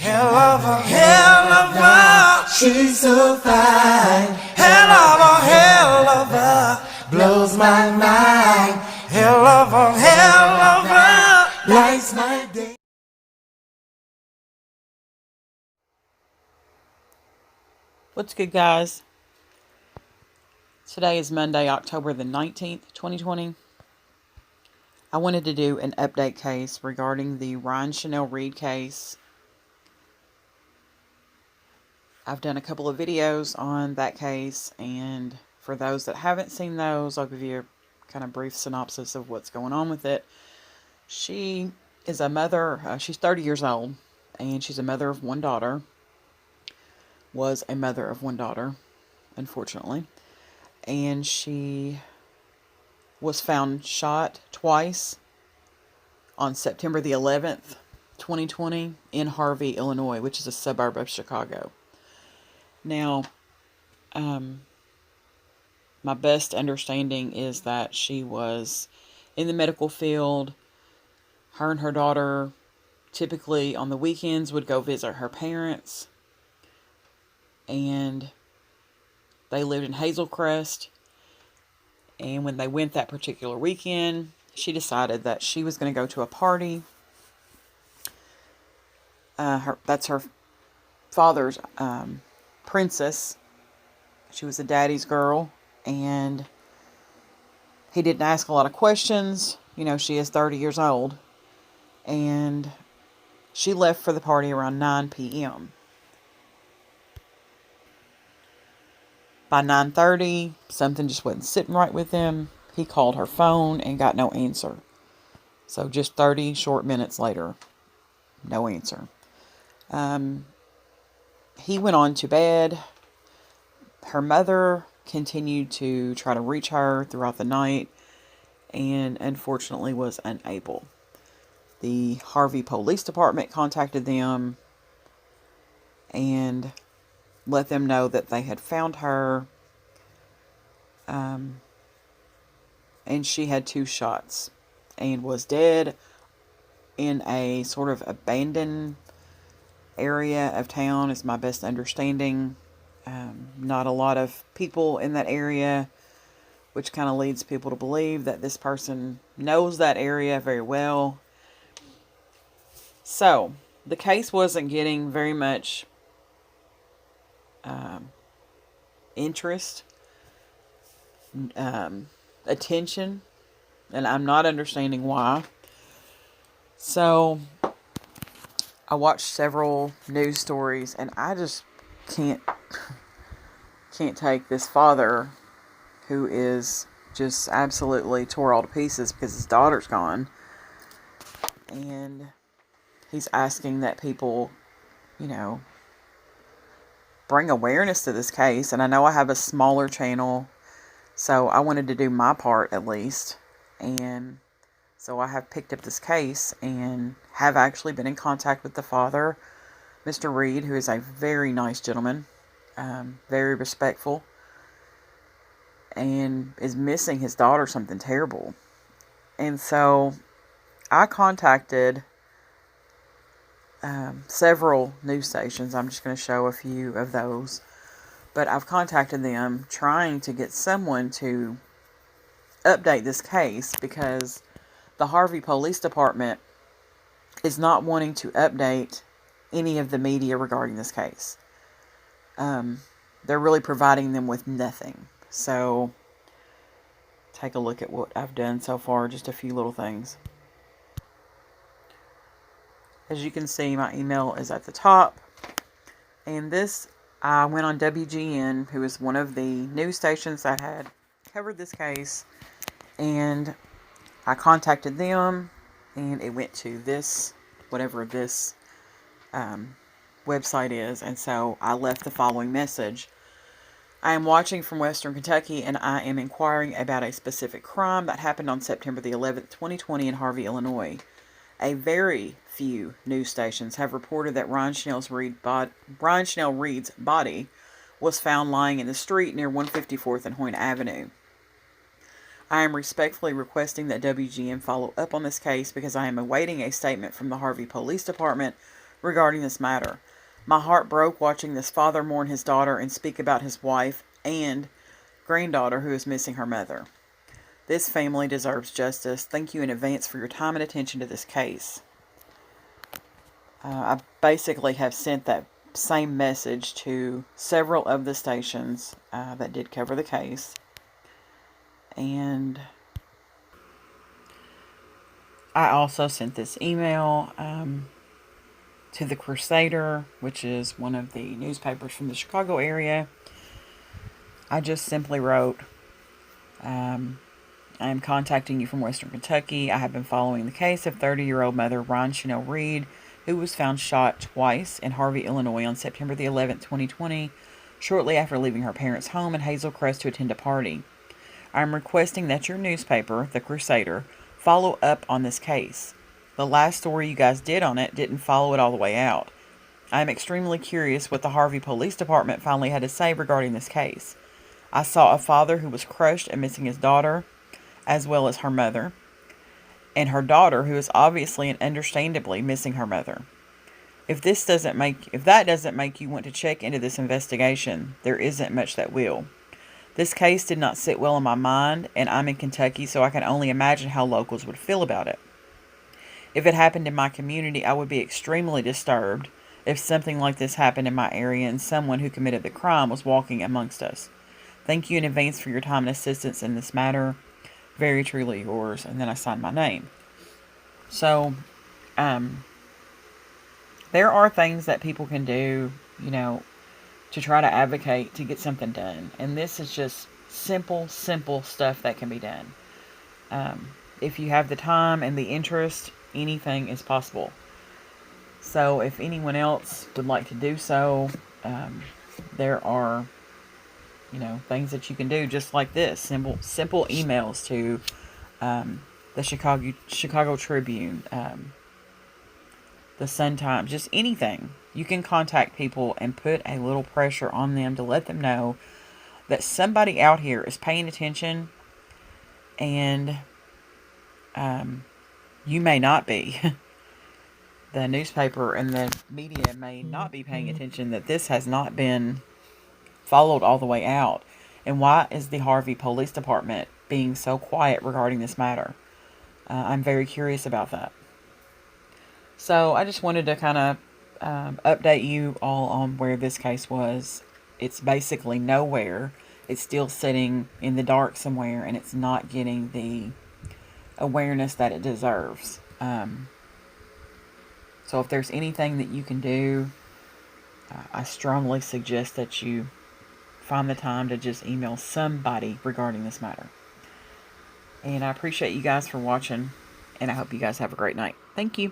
Helluva, she's so fine. Helluva, blows my mind. Helluva, lights my day. What's good, guys? Today is Monday, October the 19th, 2020. I wanted to do an update case regarding the Ryan Chanel Reed case. I've done a couple of videos on that case, and for those that haven't seen those, I'll give you a kind of brief synopsis of what's going on with it. She is a mother. She's 30 years old, and she's a mother of one daughter. Was a mother of one daughter, unfortunately. And she was found shot twice on September the 11th, 2020 in Harvey, Illinois, which is a suburb of Chicago. Now, my best understanding is that she was in the medical field. Her and her daughter typically on the weekends would go visit her parents, and they lived in Hazelcrest. And when they went that particular weekend, she decided that she was going to go to a party. That's her father's princess. She was a daddy's girl, and he didn't ask a lot of questions. You know, she is 30 years old, and she left for the party around 9 p.m. By 9:30, something just wasn't sitting right with him. He called her phone and got no answer. So just 30 short minutes later, no answer. He went on to bed. Her mother continued to try to reach her throughout the night, and unfortunately was unable. The Harvey Police Department contacted them and let them know that they had found her, and she had 2 shots and was dead in a sort of abandoned area of town, is my best understanding. Not a lot of people in that area, which kind of leads people to believe that this person knows that area very well. So the case wasn't getting very much interest, attention, and I'm not understanding why. So I watched several news stories, and I just can't take this father who is just absolutely tore all to pieces because his daughter's gone, and he's asking that people, you know, bring awareness to this case. And I know I have a smaller channel, so I wanted to do my part at least. And so I have picked up this case and have actually been in contact with the father, Mr. Reed, who is a very nice gentleman, very respectful, and is missing his daughter something terrible. And so I contacted several news stations. I'm just going to show a few of those, but I've contacted them trying to get someone to update this case, because the Harvey Police Department is not wanting to update any of the media regarding this case. They're really providing them with nothing. So take a look at what I've done so far, just a few little things. As you can see, my email is at the top. And this, I went on WGN, who is one of the news stations that had covered this case. And I contacted them, and it went to this, whatever this website is. And so I left the following message. I am watching from Western Kentucky, and I am inquiring about a specific crime that happened on September the 11th, 2020 in Harvey, Illinois. A very few news stations have reported that Ryan Chanel Reed's body was found lying in the street near 154th and Hoyne Avenue. I am respectfully requesting that WGN follow up on this case, because I am awaiting a statement from the Harvey Police Department regarding this matter. My heart broke watching this father mourn his daughter and speak about his wife and granddaughter who is missing her mother. This family deserves justice. Thank you in advance for your time and attention to this case. I basically have sent that same message to several of the stations that did cover the case. And I also sent this email to the Crusader, which is one of the newspapers from the Chicago area. I just simply wrote, I am contacting you from Western Kentucky. I have been following the case of 30-year-old mother Ron Chanel Reed, who was found shot twice in Harvey, Illinois on September the 11th, 2020, shortly after leaving her parents' home in Hazel Crest to attend a party. I am requesting that your newspaper, the Crusader, follow up on this case. The last story you guys did on it didn't follow it all the way out. I am extremely curious what the Harvey Police Department finally had to say regarding this case. I saw a father who was crushed and missing his daughter, as well as her mother, and her daughter who is obviously and understandably missing her mother. If that doesn't make you want to check into this investigation, there isn't much that will. This case did not sit well in my mind, and I'm in Kentucky, so I can only imagine how locals would feel about it. If it happened in my community, I would be extremely disturbed if something like this happened in my area and someone who committed the crime was walking amongst us. Thank you in advance for your time and assistance in this matter. Very truly yours. And then I signed my name. So, there are things that people can do, to try to advocate to get something done. And this is just simple stuff that can be done. If you have the time and the interest, anything is possible. So if anyone else would like to do so, there are, things that you can do just like this. Simple emails to the Chicago Tribune, the Sun-Times, just anything. You can contact people and put a little pressure on them to let them know that somebody out here is paying attention, and you may not be. The newspaper and the media may not be paying attention that this has not been followed all the way out. And why is the Harvey Police Department being so quiet regarding this matter? I'm very curious about that. So I just wanted to kind of update you all on where this case was. It's basically nowhere. It's still sitting in the dark somewhere, and it's not getting the awareness that it deserves. So if there's anything that you can do, I strongly suggest that you find the time to just email somebody regarding this matter. And I appreciate you guys for watching, and I hope you guys have a great night. Thank you.